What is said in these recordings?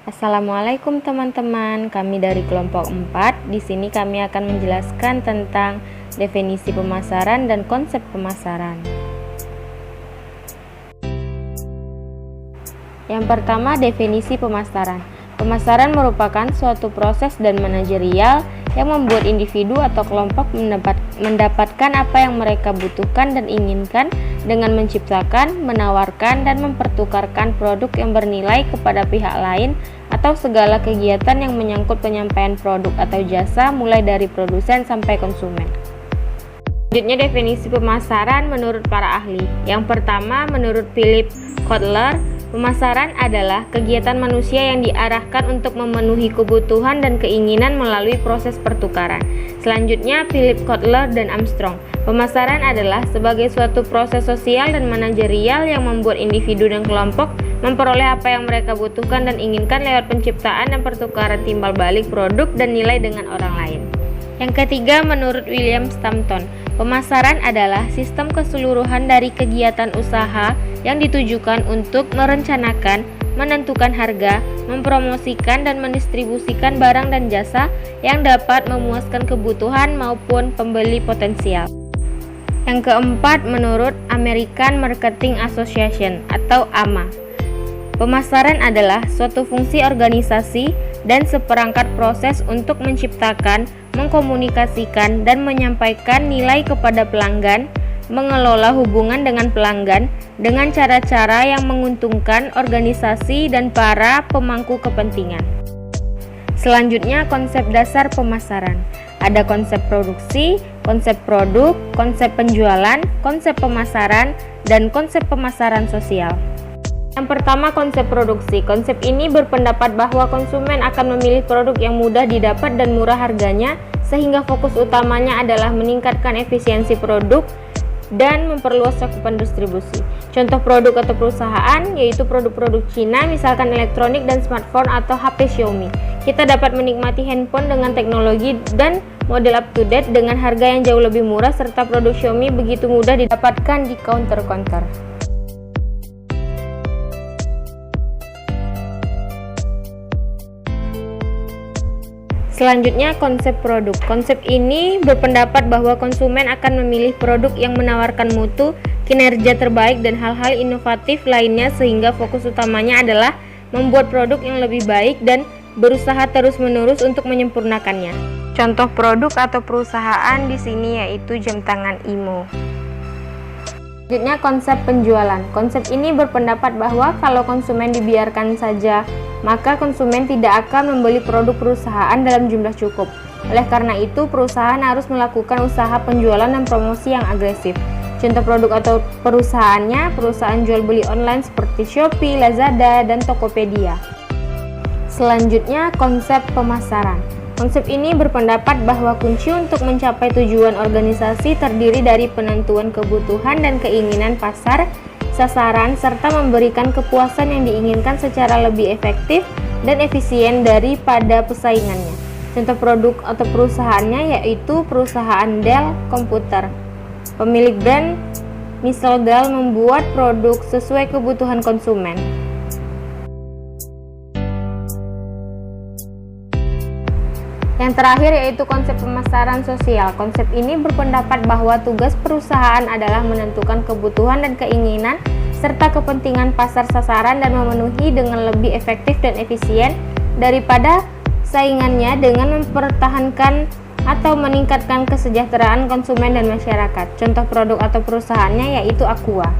Assalamualaikum teman-teman, kami dari kelompok 4. Di sini kami akan menjelaskan tentang definisi pemasaran dan konsep pemasaran. Yang pertama, definisi pemasaran. Pemasaran merupakan suatu proses dan manajerial yang membuat individu atau kelompok mendapatkan apa yang mereka butuhkan dan inginkan dengan menciptakan, menawarkan, dan mempertukarkan produk yang bernilai kepada pihak lain atau segala kegiatan yang menyangkut penyampaian produk atau jasa mulai dari produsen sampai konsumen. Selanjutnya, definisi pemasaran menurut para ahli. Yang pertama, menurut Philip Kotler, pemasaran adalah kegiatan manusia yang diarahkan untuk memenuhi kebutuhan dan keinginan melalui proses pertukaran. Selanjutnya, Philip Kotler dan Armstrong, pemasaran adalah sebagai suatu proses sosial dan manajerial yang membuat individu dan kelompok memperoleh apa yang mereka butuhkan dan inginkan lewat penciptaan dan pertukaran timbal balik produk dan nilai dengan orang lain. Yang ketiga, menurut William Stampton, pemasaran adalah sistem keseluruhan dari kegiatan usaha yang ditujukan untuk merencanakan, menentukan harga, mempromosikan dan mendistribusikan barang dan jasa yang dapat memuaskan kebutuhan maupun pembeli potensial. Yang keempat, menurut American Marketing Association atau AMA, pemasaran adalah suatu fungsi organisasi dan seperangkat proses untuk menciptakan, mengkomunikasikan, dan menyampaikan nilai kepada pelanggan, mengelola hubungan dengan pelanggan dengan cara-cara yang menguntungkan organisasi dan para pemangku kepentingan. Selanjutnya, konsep dasar pemasaran. Ada konsep produksi, konsep produk, konsep penjualan, konsep pemasaran, dan konsep pemasaran sosial. Yang pertama, konsep produksi. Konsep ini berpendapat bahwa konsumen akan memilih produk yang mudah didapat dan murah harganya, sehingga fokus utamanya adalah meningkatkan efisiensi produk dan memperluas cakupan distribusi. Contoh produk atau perusahaan yaitu produk-produk Cina, misalkan elektronik dan smartphone atau HP Xiaomi. Kita dapat menikmati handphone dengan teknologi dan model up-to-date dengan harga yang jauh lebih murah, serta produk Xiaomi begitu mudah didapatkan di counter-counter. Selanjutnya, konsep produk. Konsep ini berpendapat bahwa konsumen akan memilih produk yang menawarkan mutu, kinerja terbaik, dan hal-hal inovatif lainnya, sehingga fokus utamanya adalah membuat produk yang lebih baik dan berusaha terus-menerus untuk menyempurnakannya. Contoh produk atau perusahaan di sini yaitu jam tangan Imo. Selanjutnya, konsep penjualan. Konsep ini berpendapat bahwa kalau konsumen dibiarkan saja, maka konsumen tidak akan membeli produk perusahaan dalam jumlah cukup. Oleh karena itu, perusahaan harus melakukan usaha penjualan dan promosi yang agresif. Contoh produk atau perusahaannya, perusahaan jual beli online seperti Shopee, Lazada, dan Tokopedia. Selanjutnya, konsep pemasaran. Konsep ini berpendapat bahwa kunci untuk mencapai tujuan organisasi terdiri dari penentuan kebutuhan dan keinginan pasar, sasaran, serta memberikan kepuasan yang diinginkan secara lebih efektif dan efisien daripada pesaingannya. Contoh produk atau perusahaannya yaitu perusahaan Dell Komputer. Pemilik brand misal Dell membuat produk sesuai kebutuhan konsumen. Yang terakhir yaitu konsep pemasaran sosial. Konsep ini berpendapat bahwa tugas perusahaan adalah menentukan kebutuhan dan keinginan serta kepentingan pasar sasaran dan memenuhi dengan lebih efektif dan efisien daripada saingannya dengan mempertahankan atau meningkatkan kesejahteraan konsumen dan masyarakat. Contoh produk atau perusahaannya yaitu Aqua.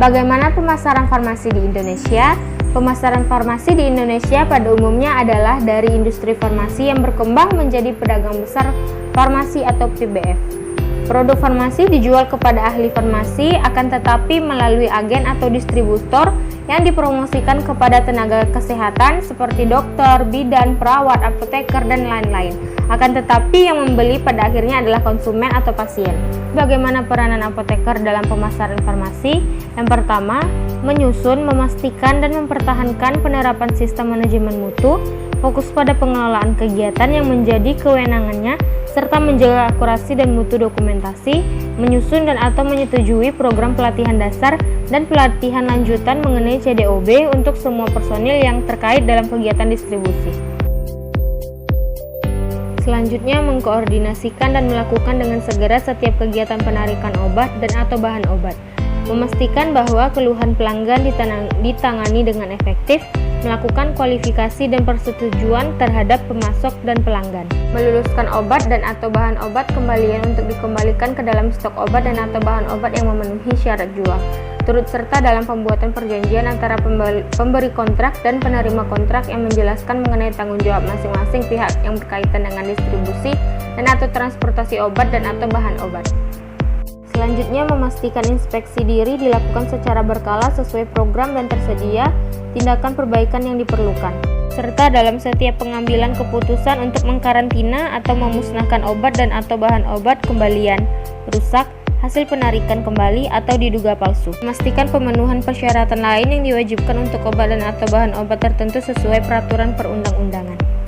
Bagaimana pemasaran farmasi di Indonesia? Pemasaran farmasi di Indonesia pada umumnya adalah dari industri farmasi yang berkembang menjadi pedagang besar farmasi atau PBF. Produk farmasi dijual kepada ahli farmasi, akan tetapi melalui agen atau distributor yang dipromosikan kepada tenaga kesehatan seperti dokter, bidan, perawat, apoteker, dan lain-lain. Akan tetapi yang membeli pada akhirnya adalah konsumen atau pasien. Bagaimana peranan apoteker dalam pemasaran farmasi? Yang pertama, menyusun, memastikan, dan mempertahankan penerapan sistem manajemen mutu. fokus pada pengelolaan kegiatan yang menjadi kewenangannya, serta menjaga akurasi dan mutu dokumentasi, menyusun dan atau menyetujui program pelatihan dasar dan pelatihan lanjutan mengenai CDOB untuk semua personil yang terkait dalam kegiatan distribusi. Selanjutnya, mengkoordinasikan dan melakukan dengan segera setiap kegiatan penarikan obat dan atau bahan obat. Memastikan bahwa keluhan pelanggan ditangani dengan efektif, melakukan kualifikasi dan persetujuan terhadap pemasok dan pelanggan, meluluskan obat dan atau bahan obat kembalian untuk dikembalikan ke dalam stok obat dan atau bahan obat yang memenuhi syarat jual, turut serta dalam pembuatan perjanjian antara pemberi kontrak dan penerima kontrak yang menjelaskan mengenai tanggung jawab masing-masing pihak yang berkaitan dengan distribusi dan atau transportasi obat dan atau bahan obat. Selanjutnya, memastikan inspeksi diri dilakukan secara berkala sesuai program dan tersedia tindakan perbaikan yang diperlukan, serta dalam setiap pengambilan keputusan untuk mengkarantina atau memusnahkan obat dan atau bahan obat kembalian, rusak, hasil penarikan kembali atau diduga palsu. Memastikan pemenuhan persyaratan lain yang diwajibkan untuk obat dan atau bahan obat tertentu sesuai peraturan perundang-undangan.